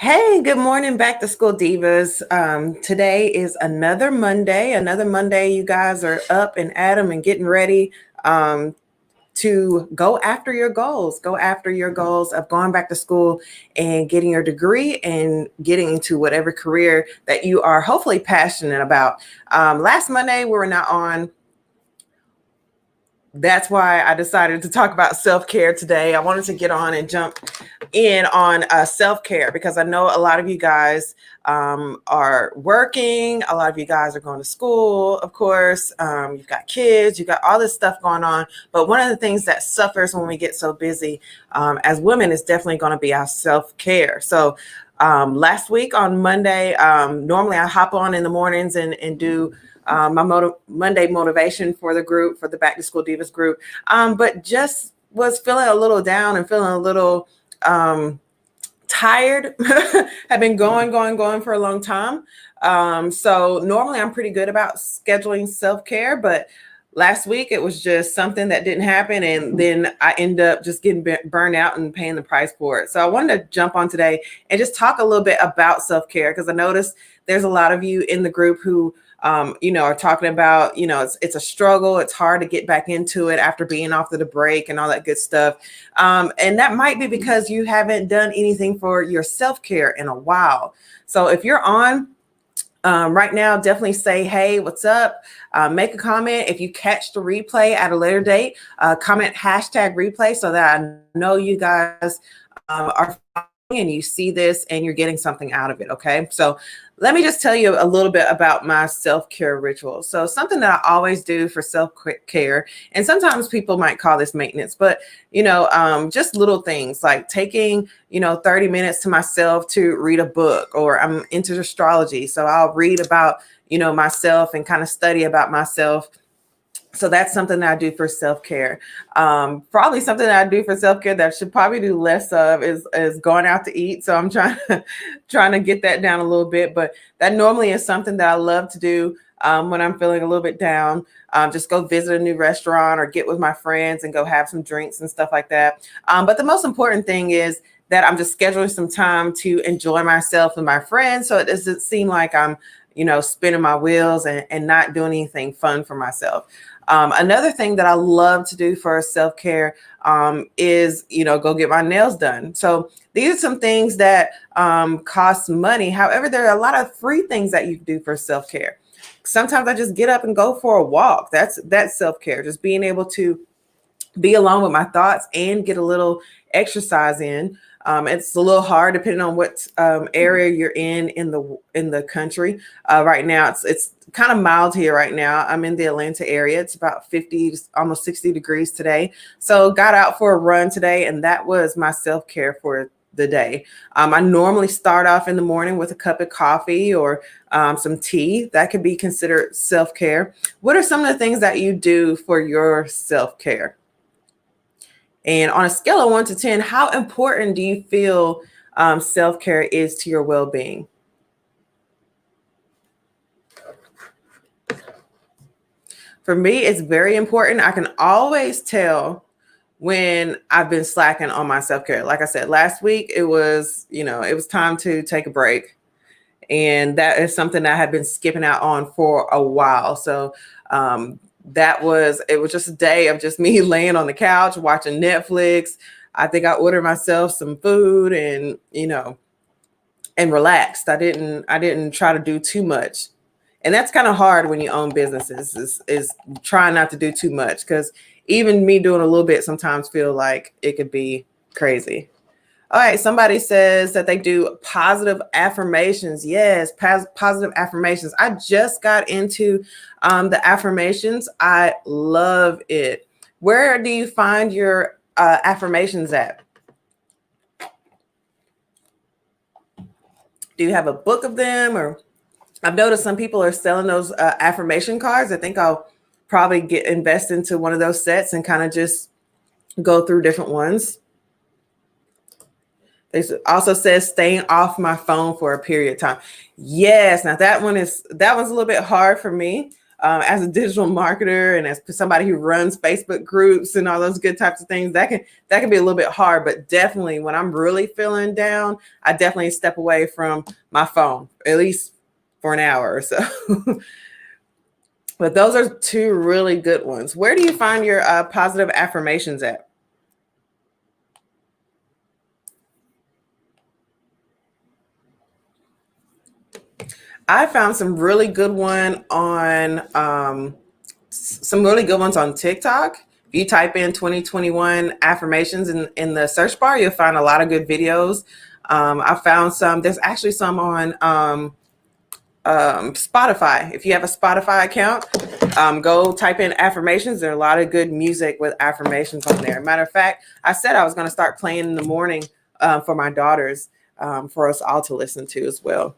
Hey, good morning, back to School Divas. Today is another Monday. Another Monday, you guys are up and at 'em and getting ready to go after your goals. Go after your goals of going back to school and getting your degree and getting into whatever career that you are hopefully passionate about. Last Monday, we were not on. That's why I decided to talk about self-care today. I wanted to get on and jump in on self-care because I know a lot of you guys are working. A lot of you guys are going to school, of course. You've got kids, you've got all this stuff going on. But one of the things that suffers when we get so busy as women is definitely going to be our self-care. So last week on Monday, normally I hop on in the mornings and do my Monday motivation for the group, for the Back to School Divas group, but just was feeling a little down and feeling a little tired. Have been going for a long time. So normally I'm pretty good about scheduling self-care, but last week it was just something that didn't happen. And then I end up just getting burned out and paying the price for it. So I wanted to jump on today and just talk a little bit about self-care because I noticed there's a lot of you in the group who are talking about, it's a struggle. It's hard to get back into it after being off of the break and all that good stuff. And that might be because you haven't done anything for your self-care in a while. So if you're on right now, definitely say, hey, what's up? Make a comment. If you catch the replay at a later date, comment #replay so that I know you guys are and you see this and you're getting something out of it. Okay. So let me just tell you a little bit about my self-care ritual. So something that I always do for self-care, and sometimes people might call this maintenance, but just little things like taking 30 minutes to myself to read a book, or I'm into astrology, so I'll read about myself and kind of study about myself. So that's something that I do for self-care. Probably something that I do for self-care that I should probably do less of is going out to eat. So I'm trying to get that down a little bit. But that normally is something that I love to do when I'm feeling a little bit down. Just go visit a new restaurant or get with my friends and go have some drinks and stuff like that. But the most important thing is that I'm just scheduling some time to enjoy myself with my friends. So it doesn't seem like I'm spinning my wheels and not doing anything fun for myself. Another thing that I love to do for self-care is, go get my nails done. So these are some things that cost money. However, there are a lot of free things that you can do for self-care. Sometimes I just get up and go for a walk. That's self-care, just being able to be alone with my thoughts and get a little exercise in. It's a little hard depending on what area you're in the country. Right now, it's kind of mild here right now. I'm in the Atlanta area. It's about 50, almost 60 degrees today. So got out for a run today, and that was my self-care for the day. I normally start off in the morning with a cup of coffee or some tea. That could be considered self-care. What are some of the things that you do for your self-care? And on a scale of 1 to 10, how important do you feel self-care is to your well-being? For me, it's very important. I can always tell when I've been slacking on my self-care. Like I said, last week, it was time to take a break. And that is something that I had been skipping out on for a while. So it was just a day of just me laying on the couch watching Netflix. I think I ordered myself some food and and relaxed. I didn't try to do too much. And that's kind of hard when you own businesses is trying not to do too much, because even me doing a little bit sometimes feel like it could be crazy. All right, somebody says that they do positive affirmations. Yes, positive affirmations. I just got into the affirmations. I love it. Where do you find your affirmations at? Do you have a book of them? Or I've noticed some people are selling those affirmation cards. I think I'll probably invest into one of those sets and kind of just go through different ones. It also says staying off my phone for a period of time. Yes, now that one's a little bit hard for me. as a digital marketer and as somebody who runs Facebook groups and all those good types of things, that can be a little bit hard. But definitely when I'm really feeling down, I definitely step away from my phone, at least for an hour or so. But those are two really good ones. Where do you find your positive affirmations at? I found some really good one on some really good ones on TikTok. If you type in 2021 affirmations in the search bar, you'll find a lot of good videos. I found some. There's actually some on Spotify. If you have a Spotify account, go type in affirmations. There are a lot of good music with affirmations on there. Matter of fact, I said I was going to start playing in the morning for my daughters, for us all to listen to as well.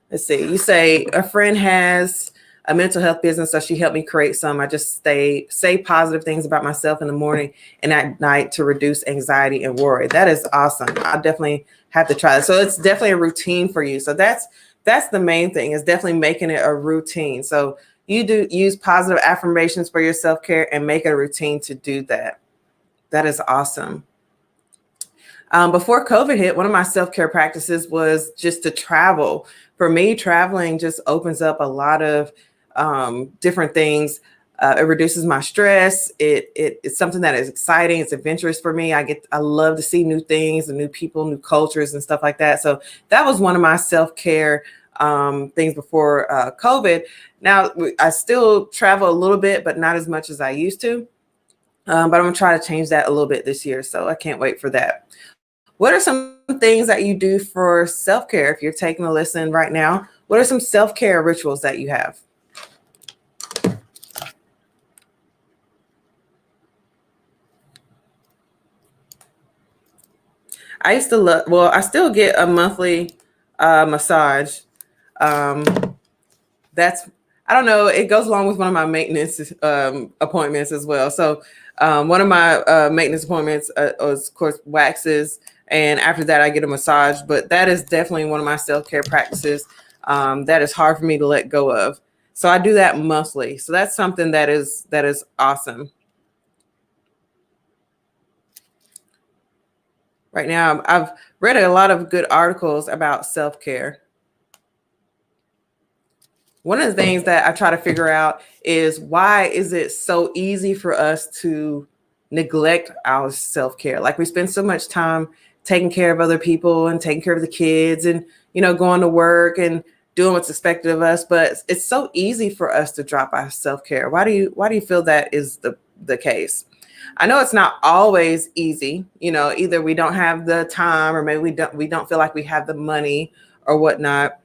Let's see. You say a friend has a mental health business, so she helped me create some. I just say positive things about myself in the morning and at night to reduce anxiety and worry. That is awesome. I definitely have to try that. So it's definitely a routine for you. So that's the main thing, is definitely making it a routine. So you do use positive affirmations for your self-care and make it a routine to do that. That is awesome. Before COVID hit, one of my self-care practices was just to travel. For me, traveling just opens up a lot of different things. It reduces my stress. It's something that is exciting. It's adventurous for me. I love to see new things and new people, new cultures and stuff like that. So that was one of my self-care things before COVID. Now I still travel a little bit, but not as much as I used to. But I'm gonna try to change that a little bit this year. So I can't wait for that. What are some things that you do for self-care? If you're taking a listen right now, what are some self-care rituals that you have? I used to love, well, I still get a monthly massage. Um, that's, I don't know, it goes along with one of my maintenance appointments as well. So one of my maintenance appointments was, of course, waxes. And after that, I get a massage. But that is definitely one of my self-care practices that is hard for me to let go of. So I do that monthly. So that's something that is awesome. Right now, I've read a lot of good articles about self-care. One of the things that I try to figure out is, why is it so easy for us to neglect our self-care? Like, we spend so much time taking care of other people and taking care of the kids and, going to work and doing what's expected of us. But it's so easy for us to drop our self-care. Why do you feel that is the case? I know it's not always easy. Either we don't have the time, or maybe we don't feel like we have the money or whatnot.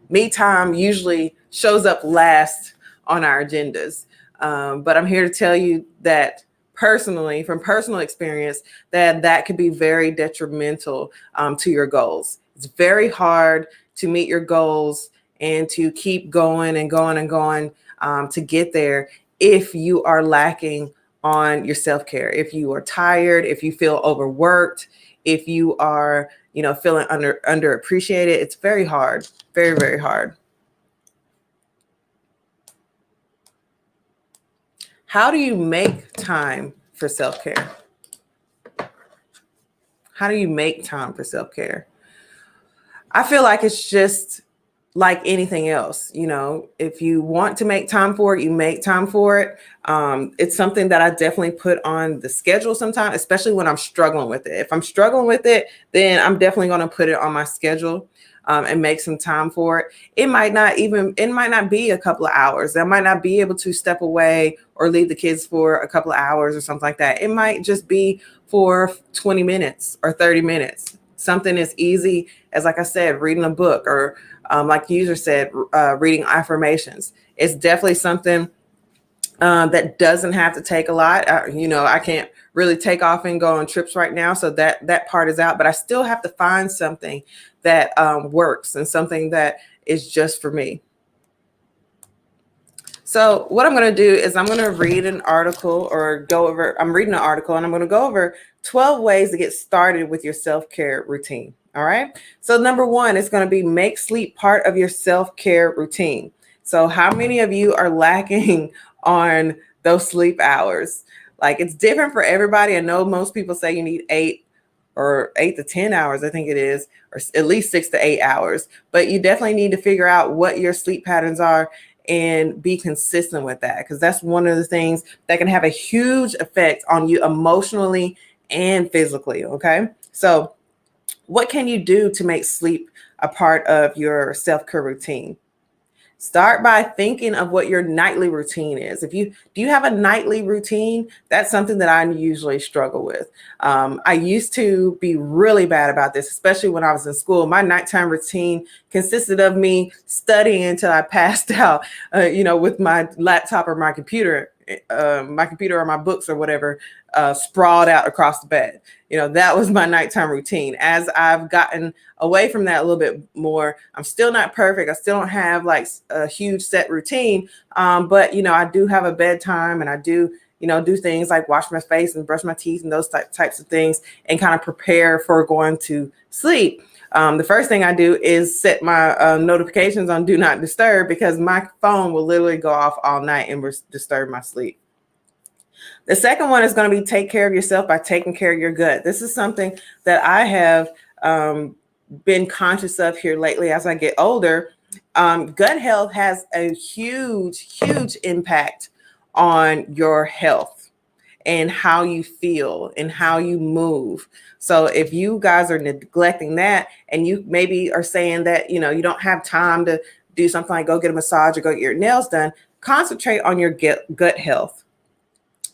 Me time usually shows up last on our agendas. But I'm here to tell you that personally, from personal experience, that could be very detrimental to your goals. It's very hard to meet your goals and to keep going and going and going to get there if you are lacking on your self-care. If you are tired, if you feel overworked, if you are, feeling underappreciated, it's very hard, very, very hard. How do you make time for self-care? How do you make time for self-care? I feel like it's just like anything else. If you want to make time for it, you make time for it. It's something that I definitely put on the schedule sometimes, especially when I'm struggling with it. If I'm struggling with it, then I'm definitely going to put it on my schedule and make some time for it. It might not be a couple of hours. I might not be able to step away or leave the kids for a couple of hours or something like that. It might just be for 20 minutes or 30 minutes. Something as easy as, like I said, reading a book, or like the user said, reading affirmations. It's definitely something that doesn't have to take a lot. I can't really take off and go on trips right now, so that part is out. But I still have to find something that works and something that is just for me. So what I'm going to do is I'm going to read an article, or I'm reading an article, and I'm going to go over 12 ways to get started with your self-care routine. All right. So number one is going to be, make sleep part of your self-care routine. So how many of you are lacking on those sleep hours? Like, it's different for everybody. I know most people say you need 8 to 10 hours, I think it is, or at least 6 to 8 hours. But you definitely need to figure out what your sleep patterns are and be consistent with that, because that's one of the things that can have a huge effect on you emotionally and physically. Okay. So what can you do to make sleep a part of your self-care routine? Start by thinking of what your nightly routine is. If you do you have a nightly routine? That's something that I usually struggle with. I used to be really bad about this, especially when I was in school. My nighttime routine consisted of me studying until I passed out, with my laptop or my computer or my books or whatever, sprawled out across the bed. That was my nighttime routine. As I've gotten away from that a little bit more, I'm still not perfect. I still don't have like a huge set routine. But I do have a bedtime, and I do, do things like wash my face and brush my teeth and those types of things, and kind of prepare for going to sleep. The first thing I do is set my notifications on do not disturb, because my phone will literally go off all night and disturb my sleep. The second one is going to be take care of yourself by taking care of your gut. This is something that I have been conscious of here lately as I get older. Gut health has a huge, huge impact on your health and how you feel and how you move. So if you guys are neglecting that, and you maybe are saying that, you don't have time to do something like go get a massage or go get your nails done, concentrate on your gut health.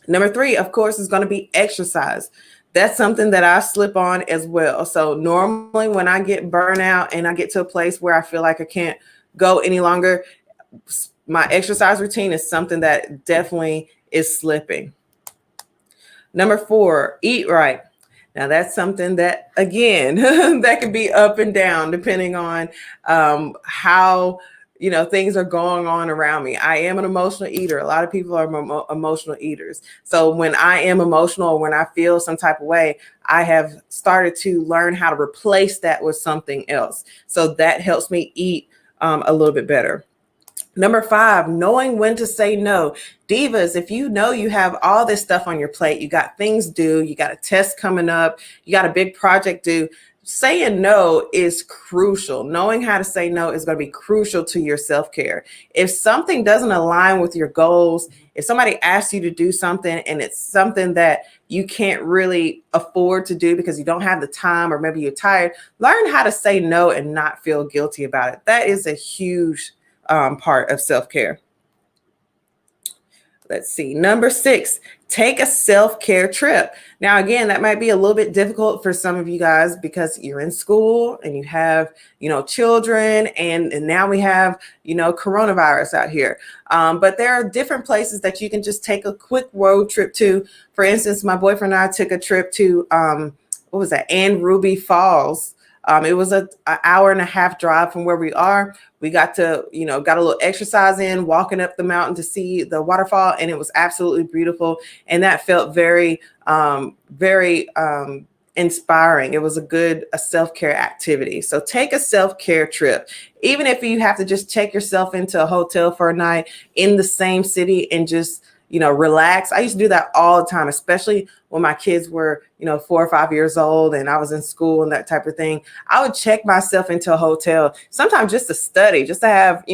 Number 3, of course, is going to be exercise. That's something that I slip on as well. So normally when I get burnout and I get to a place where I feel like I can't go any longer, my exercise routine is something that definitely is slipping. Number 4, eat right. Now that's something that, again, that can be up and down depending on how things are going on around me. I am an emotional eater. A lot of people are emotional eaters. So when I am emotional, when I feel some type of way, I have started to learn how to replace that with something else. So that helps me eat a little bit better. Number 5, knowing when to say no. Divas, if you know you have all this stuff on your plate, you got things due, you got a test coming up, you got a big project due, saying no is crucial. Knowing how to say no is going to be crucial to your self-care. If something doesn't align with your goals, if somebody asks you to do something and it's something that you can't really afford to do because you don't have the time, or maybe you're tired, learn how to say no and not feel guilty about it. That is a huge part of self-care. Let's see. Number 6, take a self-care trip. Now, again, that might be a little bit difficult for some of you guys because you're in school and you have, children, and now we have, coronavirus out here. But there are different places that you can just take a quick road trip to. For instance, my boyfriend and I took a trip to, what was that? Ann Ruby Falls. It was an hour and a half drive from where we are. We got to, got a little exercise in, walking up the mountain to see the waterfall, and it was absolutely beautiful. And that felt very, very inspiring. It was a self-care activity. So take a self-care trip, even if you have to just check yourself into a hotel for a night in the same city and just relax. I used to do that all the time, especially when my kids were, 4 or 5 years old and I was in school and that type of thing. I would check myself into a hotel, sometimes just to study, just to have,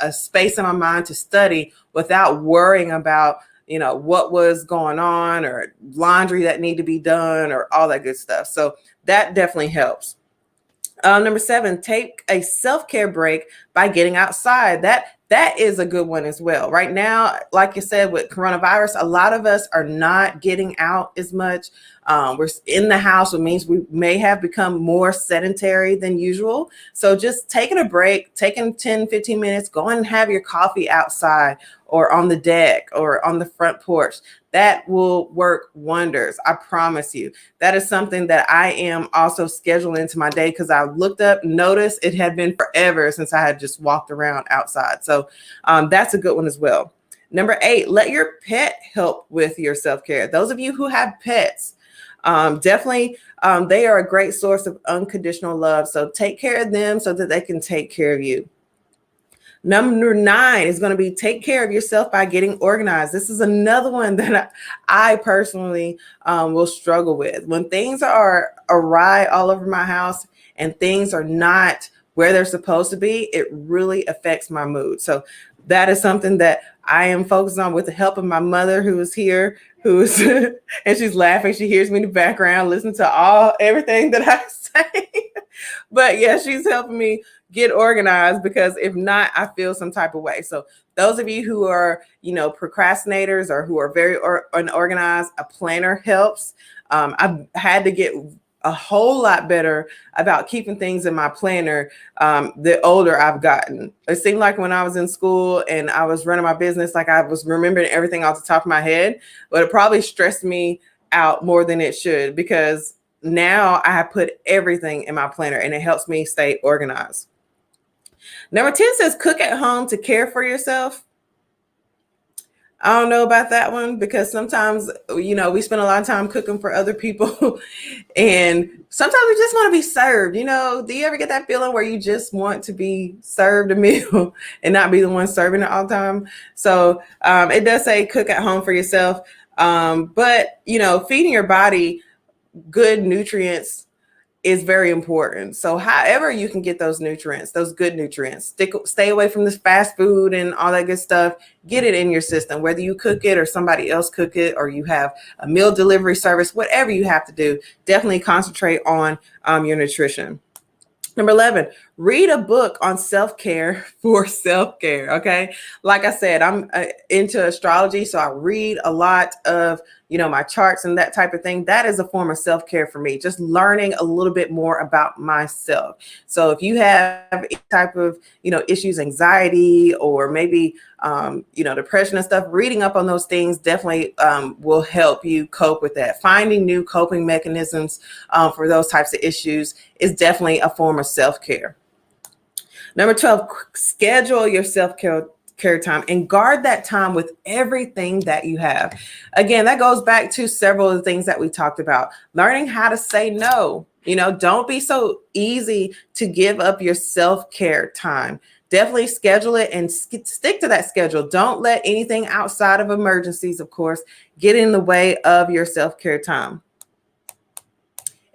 a space in my mind to study without worrying about, what was going on or laundry that need to be done or all that good stuff. So that definitely helps. Number 7, take a self-care break by getting outside. That is a good one as well. Right now, like you said, with coronavirus, a lot of us are not getting out as much. We're in the house, which means we may have become more sedentary than usual. So just taking a break, taking 10, 15 minutes, go and have your coffee outside or on the deck or on the front porch. That will work wonders. I promise you. That is something that I am also scheduling into my day, because I looked up, noticed it had been forever since I had just walked around outside. So that's a good one as well. Number 8, let your pet help with your self-care. Those of you who have pets, definitely, they are a great source of unconditional love. So take care of them so that they can take care of you. Number 9 is going to be take care of yourself by getting organized. This is another one that I personally will struggle with. When things are awry all over my house and things are not where they're supposed to be, it really affects my mood. So that is something that I am focused on with the help of my mother, who is here, who's and she's laughing. She hears me in the background, listening to everything that I say. But yeah, she's helping me get organized, because if not, I feel some type of way. So those of you who are, procrastinators or who are very unorganized, a planner helps. I've had to get a whole lot better about keeping things in my planner the older I've gotten. It seemed like when I was in school and I was running my business, like I was remembering everything off the top of my head, but it probably stressed me out more than it should, because now I have put everything in my planner and it helps me stay organized. Number 10 says cook at home to care for yourself. I don't know about that one, because sometimes, we spend a lot of time cooking for other people and sometimes we just want to be served. Do you ever get that feeling where you just want to be served a meal and not be the one serving it all the time? So it does say cook at home for yourself. But, feeding your body good nutrients is very important. So however you can get those nutrients, those good nutrients, stay away from this fast food and all that good stuff. Get it in your system, whether you cook it or somebody else cook it, or you have a meal delivery service, whatever you have to do, definitely concentrate on your nutrition. Number 11, read a book on self-care for self-care. Okay. Like I said, I'm into astrology, so I read a lot of, my charts and that type of thing. That is a form of self-care for me, just learning a little bit more about myself. So if you have any type of, issues, anxiety, or maybe, depression and stuff, reading up on those things definitely will help you cope with that. Finding new coping mechanisms for those types of issues is definitely a form of self-care. Number 12, schedule your self-care time and guard that time with everything that you have. Again, that goes back to several of the things that we talked about. Learning how to say no. Don't be so easy to give up your self-care time. Definitely schedule it and stick to that schedule. Don't let anything outside of emergencies, of course, get in the way of your self-care time.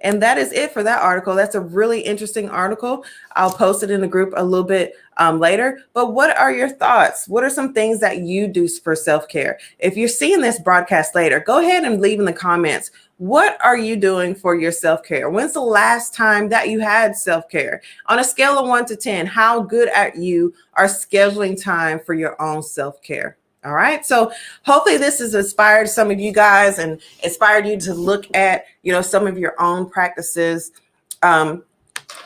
And that is it for that article. That's a really interesting article. I'll post it in the group a little bit later. But what are your thoughts? What are some things that you do for self-care? If you're seeing this broadcast later, go ahead and leave in the comments. What are you doing for your self-care? When's the last time that you had self-care? On a scale of 1 to 10, how good at you are scheduling time for your own self-care? All right. So hopefully this has inspired some of you guys and inspired you to look at, some of your own practices. I'm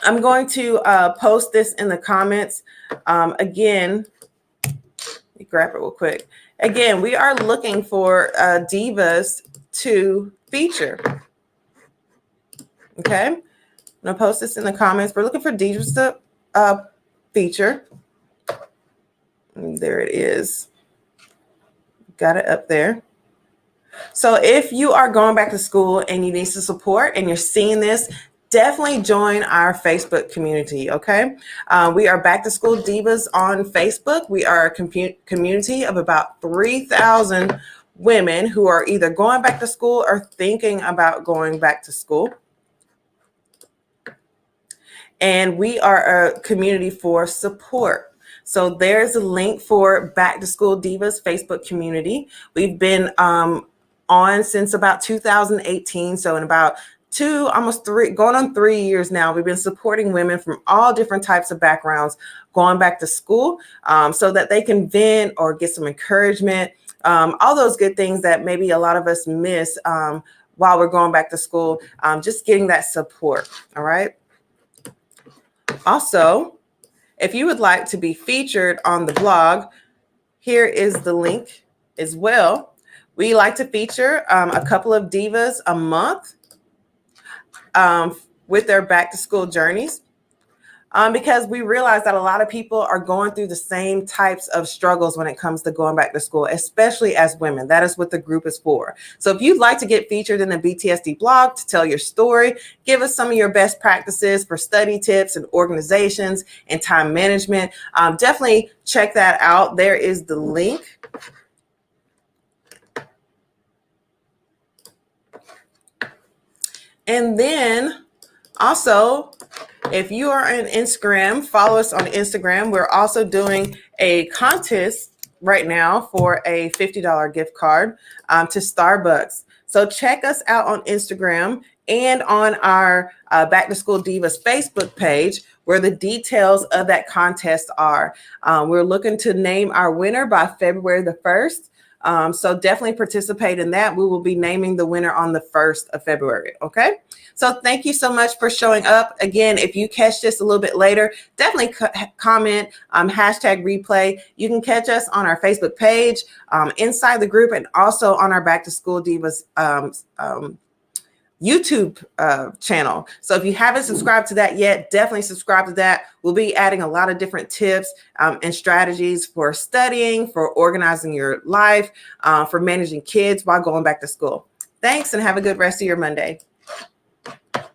going to post this in the comments. Again, let me grab it real quick. Again, we are looking for divas to feature. Okay. I'm going to post this in the comments. We're looking for divas to feature. And there it is. Got it up there. So if you are going back to school and you need some support and you're seeing this, definitely join our Facebook community. Okay. We are Back to School Divas on Facebook. We are a community of about 3,000 women who are either going back to school or thinking about going back to school. And we are a community for support. So there's a link for Back to School Divas Facebook community. We've been on since about 2018. So in about going on 3 years now, we've been supporting women from all different types of backgrounds going back to school so that they can vent or get some encouragement, all those good things that maybe a lot of us miss while we're going back to school, just getting that support. All right. Also, if you would like to be featured on the blog, here is the link as well. We like to feature a couple of divas a month with their back to school journeys. because we realize that a lot of people are going through the same types of struggles when it comes to going back to school, especially as women. That is what the group is for. So if you'd like to get featured in the BTSD blog to tell your story, give us some of your best practices for study tips and organizations and time management, definitely check that out. There is the link. And then also, if you are on Instagram, follow us on Instagram. We're also doing a contest right now for a $50 gift card to Starbucks. So check us out on Instagram and on our Back to School Divas Facebook page, where the details of that contest are. We're looking to name our winner by February the 1st. So definitely participate in that. We will be naming the winner on the 1st of February. Okay. So thank you so much for showing up. Again, if you catch this a little bit later, definitely comment hashtag replay. You can catch us on our Facebook page, inside the group, and also on our Back to School Divas YouTube channel. So if you haven't subscribed to that yet, definitely subscribe to that. We'll be adding a lot of different tips and strategies for studying, for organizing your life, for managing kids while going back to school. Thanks, and have a good rest of your Monday.